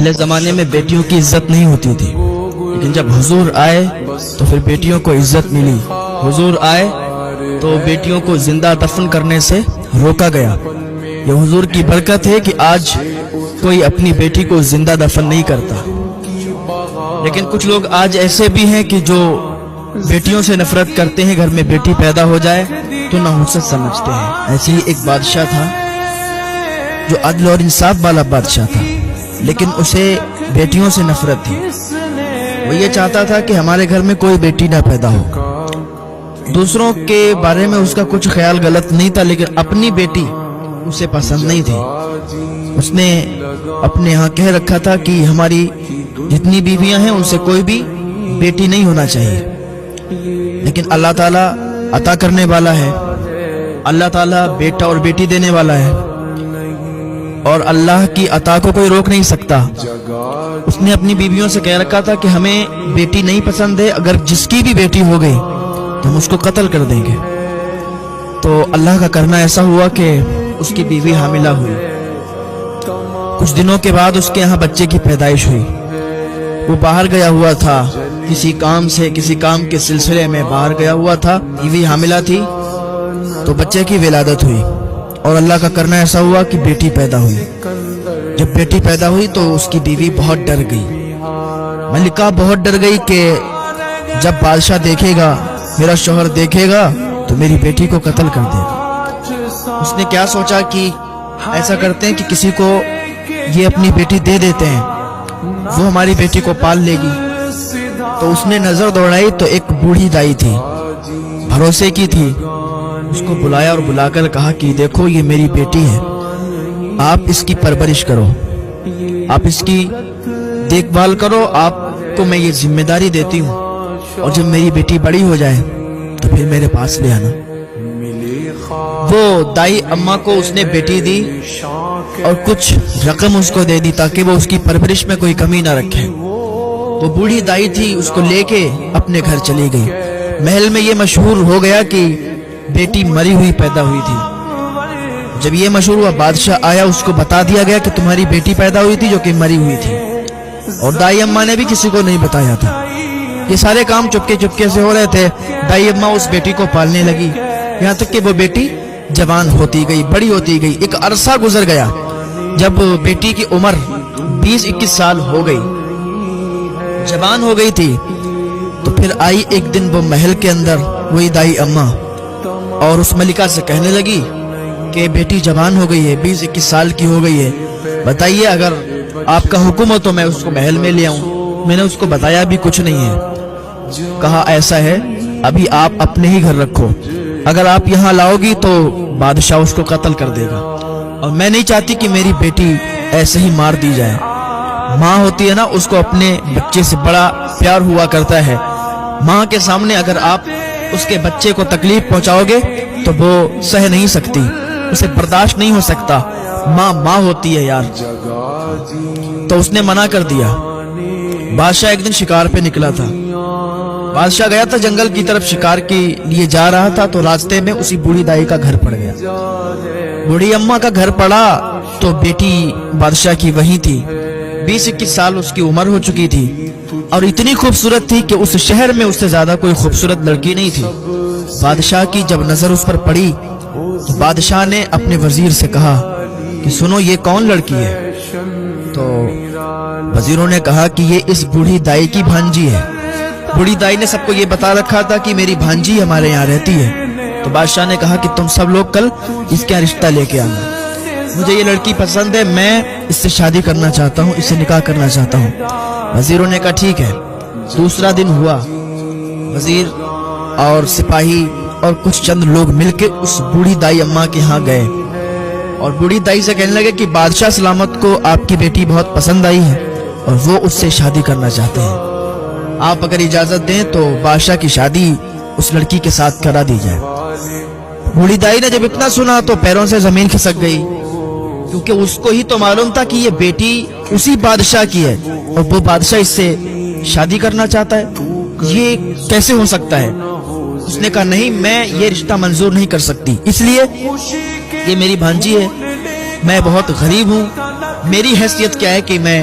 پہلے زمانے میں بیٹیوں کی عزت نہیں ہوتی تھی، لیکن جب حضور آئے تو پھر بیٹیوں کو عزت ملی۔ حضور آئے تو بیٹیوں کو زندہ دفن کرنے سے روکا گیا۔ یہ حضور کی برکت ہے کہ آج کوئی اپنی بیٹی کو زندہ دفن نہیں کرتا۔ لیکن کچھ لوگ آج ایسے بھی ہیں کہ جو بیٹیوں سے نفرت کرتے ہیں، گھر میں بیٹی پیدا ہو جائے تو نحوست سمجھتے ہیں۔ ایسے ہی ایک بادشاہ تھا جو عدل اور انصاف والا بادشاہ تھا، لیکن اسے بیٹیوں سے نفرت تھی۔ وہ یہ چاہتا تھا کہ ہمارے گھر میں کوئی بیٹی نہ پیدا ہو۔ دوسروں کے بارے میں اس کا کچھ خیال غلط نہیں تھا، لیکن اپنی بیٹی اسے پسند نہیں تھی۔ اس نے اپنے ہاں کہہ رکھا تھا کہ ہماری جتنی بیویاں ہیں ان سے کوئی بھی بیٹی نہیں ہونا چاہیے۔ لیکن اللہ تعالیٰ عطا کرنے والا ہے، اللہ تعالیٰ بیٹا اور بیٹی دینے والا ہے، اور اللہ کی عطا کو کوئی روک نہیں سکتا۔ اس نے اپنی بیویوں سے کہہ رکھا تھا کہ ہمیں بیٹی نہیں پسند ہے، اگر جس کی بھی بیٹی ہو گئی تو ہم اس کو قتل کر دیں گے۔ تو اللہ کا کرنا ایسا ہوا کہ اس کی بیوی حاملہ ہوئی۔ کچھ دنوں کے بعد اس کے یہاں بچے کی پیدائش ہوئی۔ وہ باہر گیا ہوا تھا، کسی کام کے سلسلے میں باہر گیا ہوا تھا، بیوی حاملہ تھی، تو بچے کی ولادت ہوئی، اور اللہ کا کرنا ایسا ہوا کہ بیٹی پیدا ہوئی۔ جب بیٹی پیدا ہوئی تو اس کی بیوی بہت ڈر گئی، ملکہ بہت ڈر گئی کہ جب بادشاہ دیکھے گا، میرا شوہر دیکھے گا تو میری بیٹی کو قتل کر دے گا۔ اس نے کیا سوچا کہ ایسا کرتے ہیں کہ کسی کو یہ اپنی بیٹی دے دیتے ہیں، وہ ہماری بیٹی کو پال لے گی۔ تو اس نے نظر دوڑائی تو ایک بوڑھی دائی تھی، بھروسے کی تھی۔ اس کو بلایا اور بلا کر کہا کہ دیکھو یہ میری بیٹی ہے، آپ اس کی پرورش کرو، آپ اس کی دیکھ بھال کرو، آپ کو میں یہ ذمہ داری دیتی ہوں، اور جب میری بیٹی بڑی ہو جائے تو پھر میرے پاس لے آنا۔ وہ دائی اماں کو اس نے بیٹی دی اور کچھ رقم اس کو دے دی تاکہ وہ اس کی پرورش میں کوئی کمی نہ رکھے۔ وہ بوڑھی دائی تھی، اس کو لے کے اپنے گھر چلی گئی۔ محل میں یہ مشہور ہو گیا کہ بیٹی مری ہوئی پیدا ہوئی تھی۔ جب یہ مشہور ہوا، بادشاہ آیا، اس کو بتا دیا گیا کہ تمہاری بیٹی پیدا ہوئی تھی جو کہ مری ہوئی تھی، اور دائی اماں نے بھی کسی کو نہیں بتایا تھا۔ یہ سارے کام چپکے سے ہو رہے تھے۔ دائی اماں اس بیٹی کو پالنے لگی، یہاں تک کہ وہ بیٹی جوان ہوتی گئی، بڑی ہوتی گئی۔ ایک عرصہ گزر گیا، جب بیٹی کی عمر 20-21 سال ہو گئی، جوان ہو گئی تھی، تو پھر آئی ایک دن وہ محل کے اندر، وہی دائی اماں، اور اس ملکہ سے کہنے لگی کہ بیٹی جوان ہو گئی ہے، 20-21 سال کی ہو گئی ہے، بتائیے اگر آپ کا حکم ہو تو میں اس کو محل میں لے آؤں۔ میں نے اس کو بتایا بھی کچھ نہیں ہے۔ کہا ایسا ہے، ابھی آپ اپنے ہی گھر رکھو، اگر آپ یہاں لاؤ گی تو بادشاہ اس کو قتل کر دے گا، اور میں نہیں چاہتی کہ میری بیٹی ایسے ہی مار دی جائے۔ ماں ہوتی ہے نا، اس کو اپنے بچے سے بڑا پیار ہوا کرتا ہے۔ ماں کے سامنے اگر آپ اس کے بچے کو تکلیف پہنچاؤ گے تو وہ سہ نہیں سکتی، اسے برداشت نہیں ہو سکتا۔ ماں ہوتی ہے یار۔ تو اس نے منع کر دیا۔ بادشاہ ایک دن شکار پہ نکلا تھا۔ بادشاہ گیا تھا جنگل کی طرف، شکار کے لیے جا رہا تھا، تو راستے میں اسی بوڑھی دائی کا گھر پڑ گیا۔ بوڑھی اماں کا گھر پڑا تو بیٹی بادشاہ کی وہی تھی، 20-21 سال اس کی عمر ہو چکی تھی، اور اتنی خوبصورت تھی کہ اس شہر میں اس سے زیادہ کوئی خوبصورت لڑکی نہیں تھی۔ بادشاہ کی جب نظر اس پر پڑی تو بادشاہ نے اپنے وزیر سے کہا کہ سنو یہ کون لڑکی ہے؟ تو وزیروں نے کہا کہ یہ اس بوڑھی دائی کی بھانجی ہے۔ بوڑھی دائی نے سب کو یہ بتا رکھا تھا کہ میری بھانجی ہمارے یہاں رہتی ہے۔ تو بادشاہ نے کہا کہ تم سب لوگ کل اس کا رشتہ لے کے آنا، مجھے یہ لڑکی پسند ہے، میں اس سے شادی کرنا چاہتا ہوں، اس سے نکاح کرنا چاہتا ہوں۔ وزیروں نے کہا ٹھیک ہے۔ دوسرا دن ہوا، وزیر اور سپاہی اور کچھ چند لوگ مل کے اس بوڑھی دائی اماں کے ہاں گئے، اور بوڑھی دائی سے کہنے لگے کہ بادشاہ سلامت کو آپ کی بیٹی بہت پسند آئی ہے اور وہ اس سے شادی کرنا چاہتے ہیں، آپ اگر اجازت دیں تو بادشاہ کی شادی اس لڑکی کے ساتھ کرا دی جائے۔ بوڑھی دائی نے جب اتنا سنا تو پیروں سے زمین کھسک گئی، کیونکہ اس کو ہی تو معلوم تھا کہ یہ بیٹی اسی بادشاہ کی ہے، اور وہ بادشاہ اس سے شادی کرنا چاہتا ہے، یہ کیسے ہو سکتا ہے؟ اس نے کہا نہیں، میں یہ رشتہ منظور نہیں کر سکتی، اس لیے یہ میری بھانجی ہے، میں بہت غریب ہوں، میری حیثیت کیا ہے کہ میں